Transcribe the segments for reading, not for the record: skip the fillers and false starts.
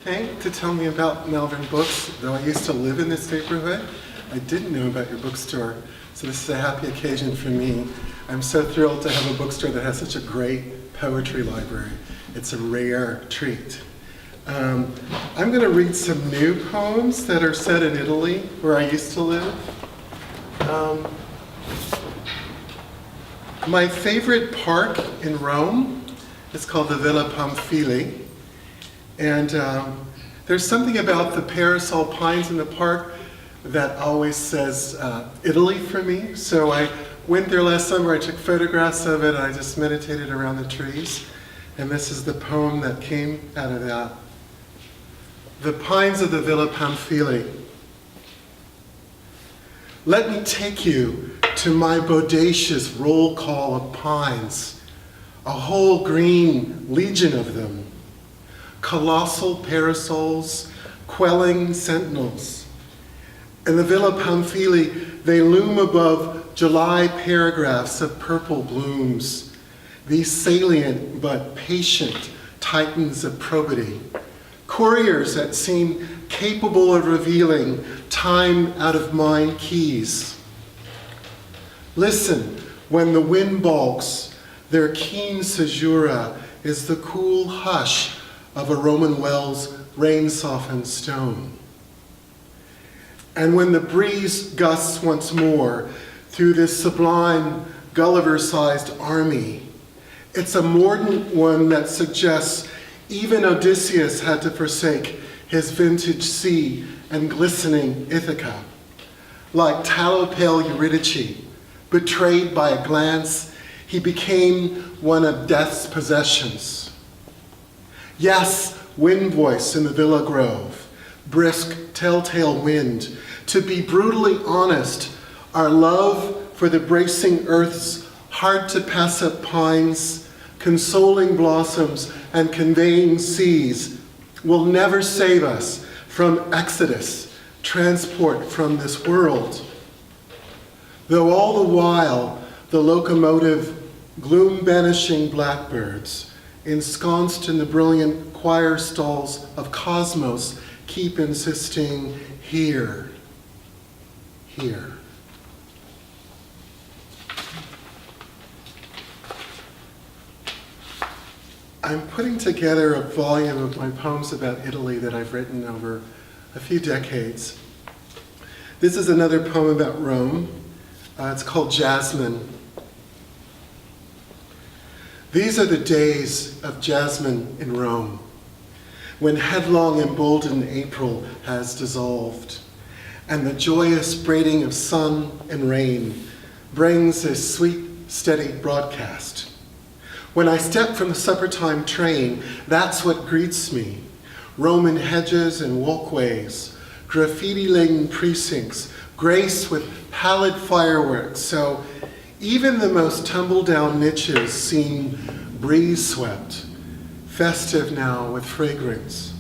Okay, to tell me about Malvern Books. Though I used to live in this neighborhood, I didn't know about your bookstore, so this is a happy occasion for me. I'm so thrilled to have a bookstore that has such a great poetry library. It's a rare treat. I'm going to read some new poems that are set in Italy, where I used to live. My favorite park in Rome is called the Villa Pamphili. And there's something about the parasol pines in the park that always says Italy for me. So I went there last summer, I took photographs of it, and I just meditated around the trees. And this is the poem that came out of that. The Pines of the Villa Pamphili. Let me take you to my bodacious roll call of pines, a whole green legion of them. Colossal parasols, quelling sentinels. In the Villa Pamphili, they loom above July paragraphs of purple blooms, these salient but patient titans of probity, couriers that seem capable of revealing time out of mind keys. Listen when the wind balks, their keen caesura is the cool hush of a Roman well's rain-softened stone. And when the breeze gusts once more through this sublime Gulliver-sized army, it's a mordant one that suggests even Odysseus had to forsake his vintage sea and glistening Ithaca. Like tallow-pale Eurydice, betrayed by a glance, he became one of death's possessions. Yes, wind voice in the Villa Grove, brisk telltale wind. To be brutally honest, our love for the bracing earth's hard to pass up pines, consoling blossoms, and conveying seas will never save us from exodus, transport from this world. Though all the while the locomotive gloom-banishing blackbirds, ensconced in the brilliant choir stalls of cosmos, keep insisting, here, here. I'm putting together a volume of my poems about Italy that I've written over a few decades. This is another poem about Rome. It's called Jasmine. These are the days of jasmine in Rome, when headlong emboldened April has dissolved, and the joyous braiding of sun and rain brings a sweet, steady broadcast. When I step from the supper-time train, that's what greets me. Roman hedges and walkways, graffiti-laden precincts, graced with pallid fireworks, so even the most tumble-down niches seem breeze-swept, festive now with fragrance.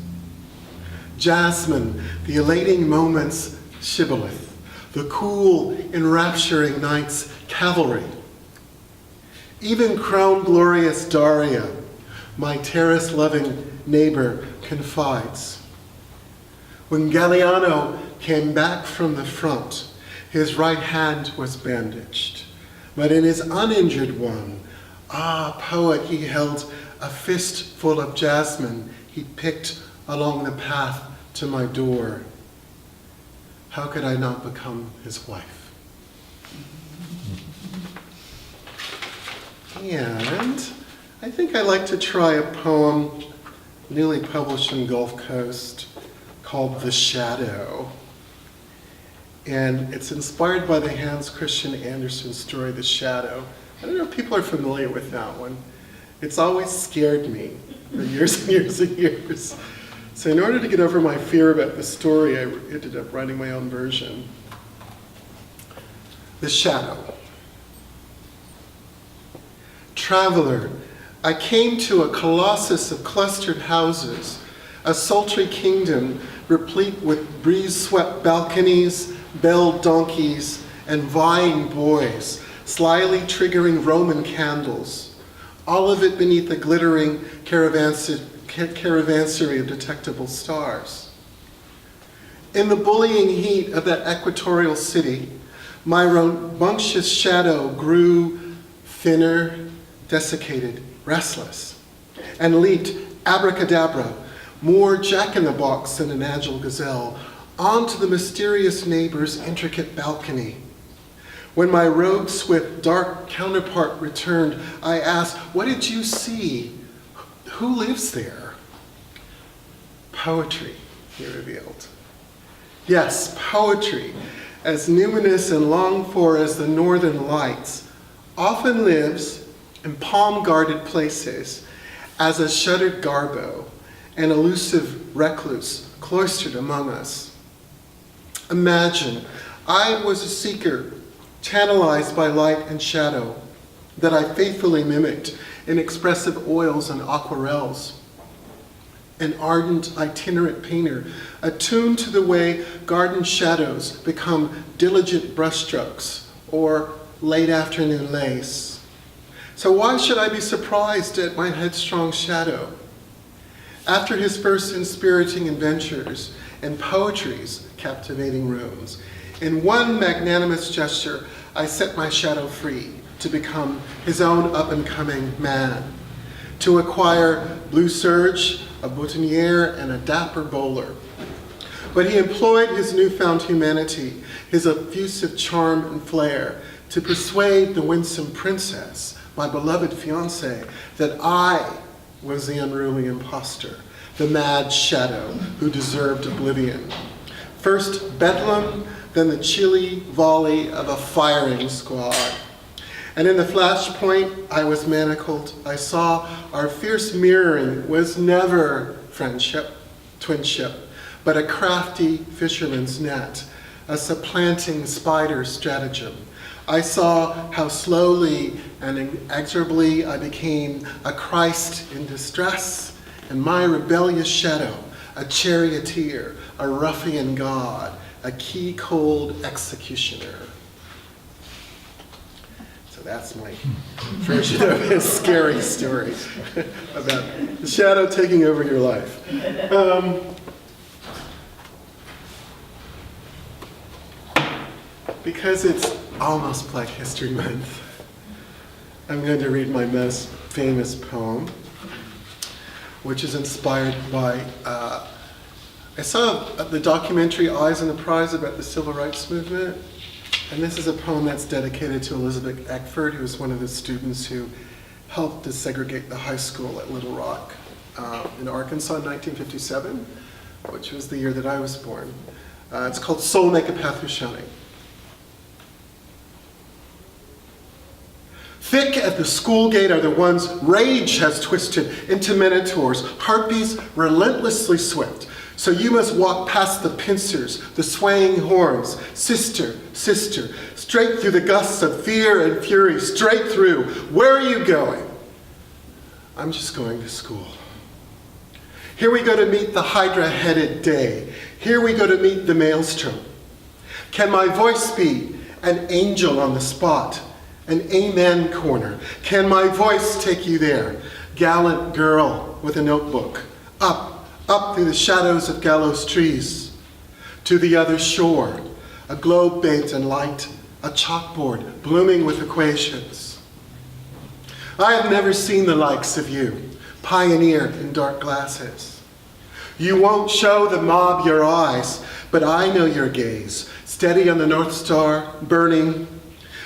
Jasmine, the elating moment's shibboleth, the cool, enrapturing night's cavalry. Even crown glorious Daria, my terrace-loving neighbor, confides. When Galliano came back from the front, his right hand was bandaged. But in his uninjured one, poet, he held a fistful of jasmine he picked along the path to my door. How could I not become his wife? And I think I'd like to try a poem newly published in Gulf Coast called The Shadow. And it's inspired by the Hans Christian Andersen story, The Shadow. I don't know if people are familiar with that one. It's always scared me for years and years and years. So in order to get over my fear about the story, I ended up writing my own version. The Shadow. Traveler, I came to a colossus of clustered houses, a sultry kingdom replete with breeze-swept balconies, belled donkeys, and vying boys, slyly triggering Roman candles, all of it beneath a glittering caravansary of detectable stars. In the bullying heat of that equatorial city, my rambunctious shadow grew thinner, desiccated, restless, and leaped abracadabra, more jack-in-the-box than an agile gazelle, onto the mysterious neighbor's intricate balcony. When my road-swift, dark counterpart returned, I asked, "What did you see? Who lives there?" "Poetry," he revealed. Yes, poetry, as numinous and longed for as the northern lights, often lives in palm-guarded places as a shuttered garbo, an elusive recluse cloistered among us. Imagine, I was a seeker, tantalized by light and shadow, that I faithfully mimicked in expressive oils and aquarelles. An ardent itinerant painter, attuned to the way garden shadows become diligent brushstrokes or late afternoon lace. So why should I be surprised at my headstrong shadow? After his first inspiriting adventures in poetry's captivating rooms, in one magnanimous gesture, I set my shadow free to become his own up-and-coming man, to acquire blue serge, a boutonniere, and a dapper bowler. But he employed his newfound humanity, his effusive charm and flair, to persuade the winsome princess, my beloved fiancée, that I was the unruly impostor, the mad shadow who deserved oblivion. First Bedlam, then the chilly volley of a firing squad. And in the flashpoint I was manacled, I saw our fierce mirroring was never friendship, twinship, but a crafty fisherman's net, a supplanting spider stratagem. I saw how slowly and inexorably I became a Christ in distress, and my rebellious shadow, a charioteer, a ruffian god, a key-cold executioner. So that's my version of his scary story about the shadow taking over your life. Because it's almost Black History Month, I'm going to read my most famous poem, which is inspired by, I saw the documentary Eyes on the Prize about the Civil Rights Movement, and this is a poem that's dedicated to Elizabeth Eckford, who was one of the students who helped desegregate the high school at Little Rock in Arkansas in 1957, which was the year that I was born. It's called Soul Make a Path Through Shouting. Thick at the school gate are the ones rage has twisted into minotaurs, harpies relentlessly swift. So you must walk past the pincers, the swaying horns, sister, sister, straight through the gusts of fear and fury, straight through. Where are you going? I'm just going to school. Here we go to meet the hydra-headed day. Here we go to meet the maelstrom. Can my voice be an angel on the spot? An amen corner. Can my voice take you there? Gallant girl with a notebook. Up through the shadows of gallows trees. To the other shore. A globe bathed in light. A chalkboard blooming with equations. I have never seen the likes of you. Pioneer in dark glasses. You won't show the mob your eyes, but I know your gaze. Steady on the North Star, burning.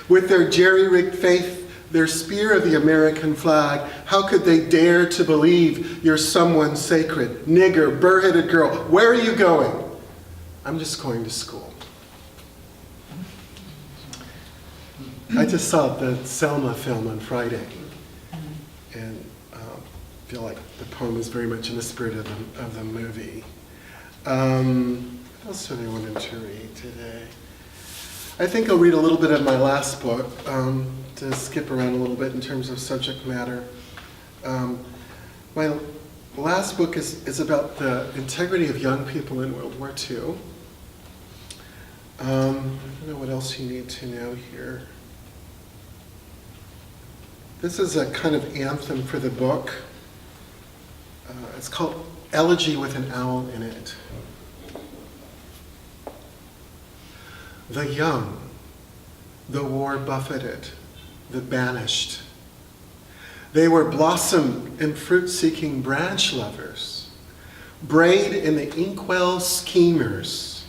With their jerry-rigged faith, their spear of the American flag, how could they dare to believe you're someone sacred? Nigger, burr-headed girl, where are you going? I'm just going to school. I just saw the Selma film on Friday, and I feel like the poem is very much in the spirit of the movie. What else do I wanted to read today? I think I'll read a little bit of my last book, to skip around a little bit in terms of subject matter. My last book is about the integrity of young people in World War II. I don't know what else you need to know here. This is a kind of anthem for the book. It's called Elegy with an Owl in It. The young, the war buffeted, the banished. They were blossom and fruit-seeking branch lovers, braid in the inkwell schemers,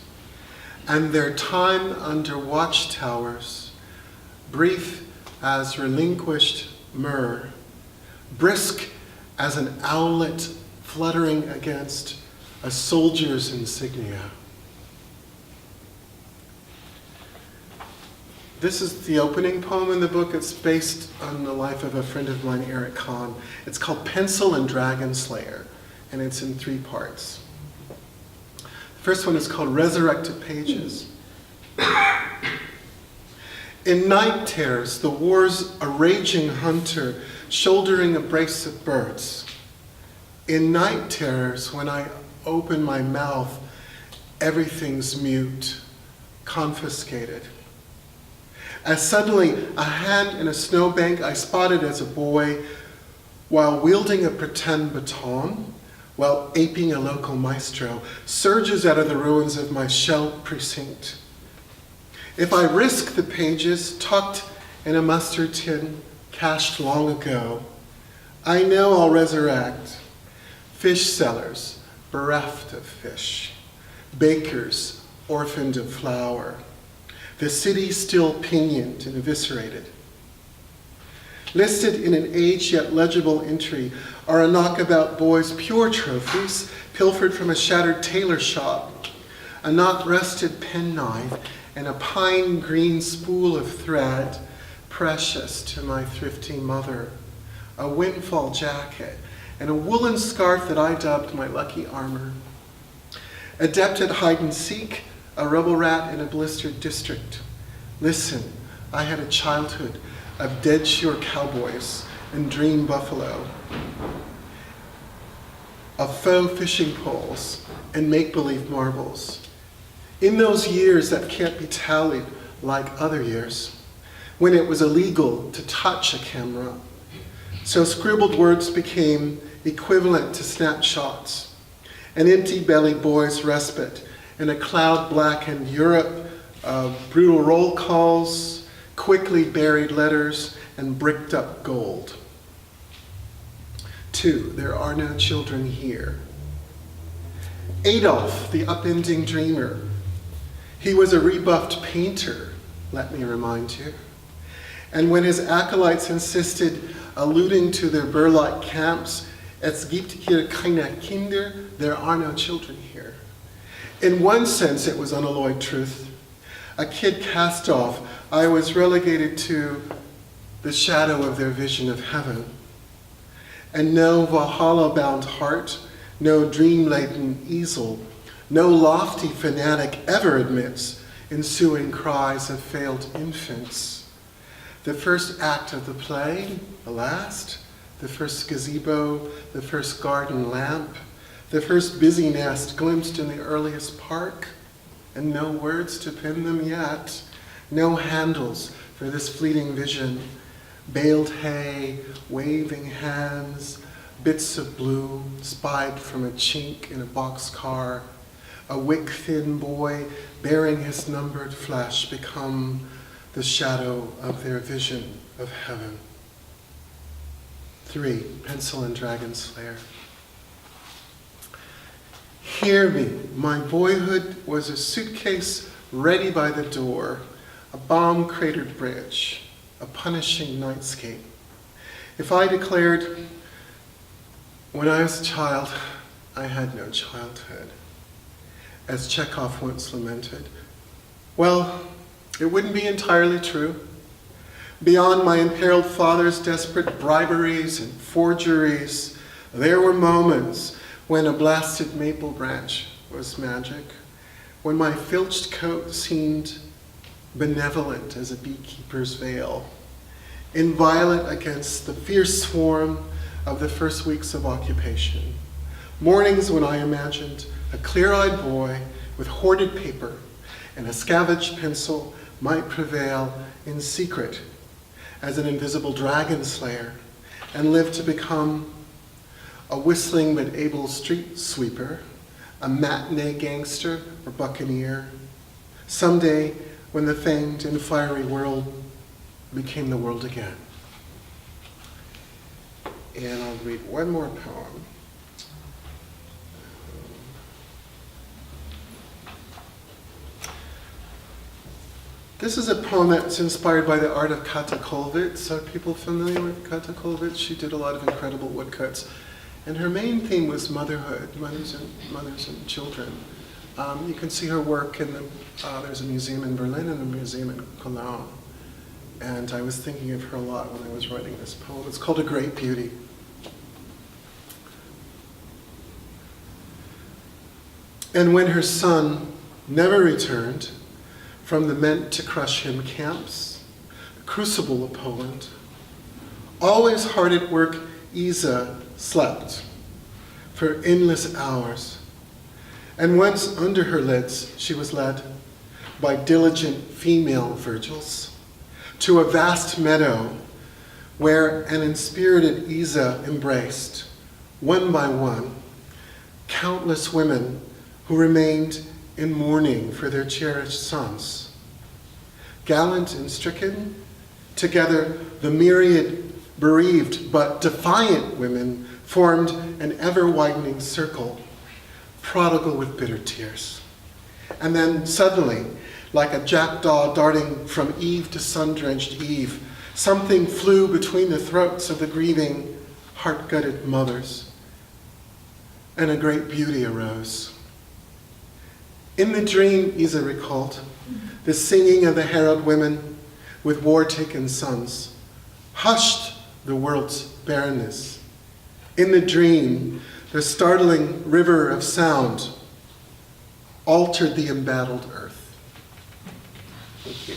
and their time under watchtowers, brief as relinquished myrrh, brisk as an owlet fluttering against a soldier's insignia. This is the opening poem in the book. It's based on the life of a friend of mine, Eric Kahn. It's called Pencil and Dragon Slayer, and it's in 3 parts. The first one is called Resurrected Pages. In night terrors, the war's a raging hunter, shouldering a brace of birds. In night terrors, when I open my mouth, everything's mute, confiscated. As suddenly a hand in a snowbank I spotted as a boy, while wielding a pretend baton, while aping a local maestro, surges out of the ruins of my shell precinct. If I risk the pages tucked in a mustard tin, cached long ago, I know I'll resurrect. Fish sellers, bereft of fish. Bakers, orphaned of flour. The city still pinioned and eviscerated. Listed in an age yet legible entry are a knockabout boy's pure trophies, pilfered from a shattered tailor shop, a not-rusted penknife, and a pine green spool of thread, precious to my thrifty mother, a windfall jacket, and a woolen scarf that I dubbed my lucky armor. Adept at hide-and-seek, a rebel rat in a blistered district. Listen, I had a childhood of dead-sure cowboys and dream buffalo, of faux fishing poles and make-believe marbles. In those years that can't be tallied like other years, when it was illegal to touch a camera, so scribbled words became equivalent to snapshots, an empty-bellied boy's respite in a cloud-blackened Europe of brutal roll calls, quickly buried letters, and bricked-up gold. 2, there are no children here. Adolf, the upending dreamer. He was a rebuffed painter, let me remind you. And when his acolytes insisted, alluding to their burlike camps, es gibt hier keine Kinder, there are no children here. In one sense, it was unalloyed truth. A kid cast off, I was relegated to the shadow of their vision of heaven. And no Valhalla-bound heart, no dream-laden easel, no lofty fanatic ever admits ensuing cries of failed infants. The first act of the play, the last, the first gazebo, the first garden lamp, the first busy nest glimpsed in the earliest park, and no words to pin them yet, no handles for this fleeting vision, baled hay, waving hands, bits of blue spied from a chink in a boxcar, a wick-thin boy bearing his numbered flesh become the shadow of their vision of heaven. 3, Pencil and Dragon Slayer. Hear me, my boyhood was a suitcase ready by the door, a bomb-cratered bridge, a punishing nightscape. If I declared, when I was a child, I had no childhood, as Chekhov once lamented, well, it wouldn't be entirely true. Beyond my imperiled father's desperate briberies and forgeries, there were moments when a blasted maple branch was magic, when my filched coat seemed benevolent as a beekeeper's veil, inviolate against the fierce swarm of the first weeks of occupation. Mornings when I imagined a clear-eyed boy with hoarded paper and a scavenged pencil might prevail in secret as an invisible dragon slayer and live to become a whistling but able street sweeper, a matinee gangster or buccaneer. Someday, when the famed and fiery world became the world again. And I'll read one more poem. This is a poem that's inspired by the art of Kata Kollwitz. Are people familiar with Kata Kollwitz? She did a lot of incredible woodcuts. And her main theme was motherhood, mothers and children. You can see her work in there's a museum in Berlin and a museum in Cologne. And I was thinking of her a lot when I was writing this poem. It's called A Great Beauty. And when her son never returned from the meant-to-crush-him camps, the crucible of Poland, always hard at work, Isa slept for endless hours. And once under her lids, she was led by diligent female Virgils to a vast meadow where an inspirited Isa embraced, one by one, countless women who remained in mourning for their cherished sons. Gallant and stricken, together the myriad bereaved but defiant women formed an ever-widening circle, prodigal with bitter tears. And then suddenly, like a jackdaw darting from eve to sun-drenched eve, something flew between the throats of the grieving, heart-gutted mothers, and a great beauty arose. In the dream, Isa recalled, the singing of the herald women with war-taken sons hushed the world's barrenness. In the dream, the startling river of sound altered the embattled earth. Thank you.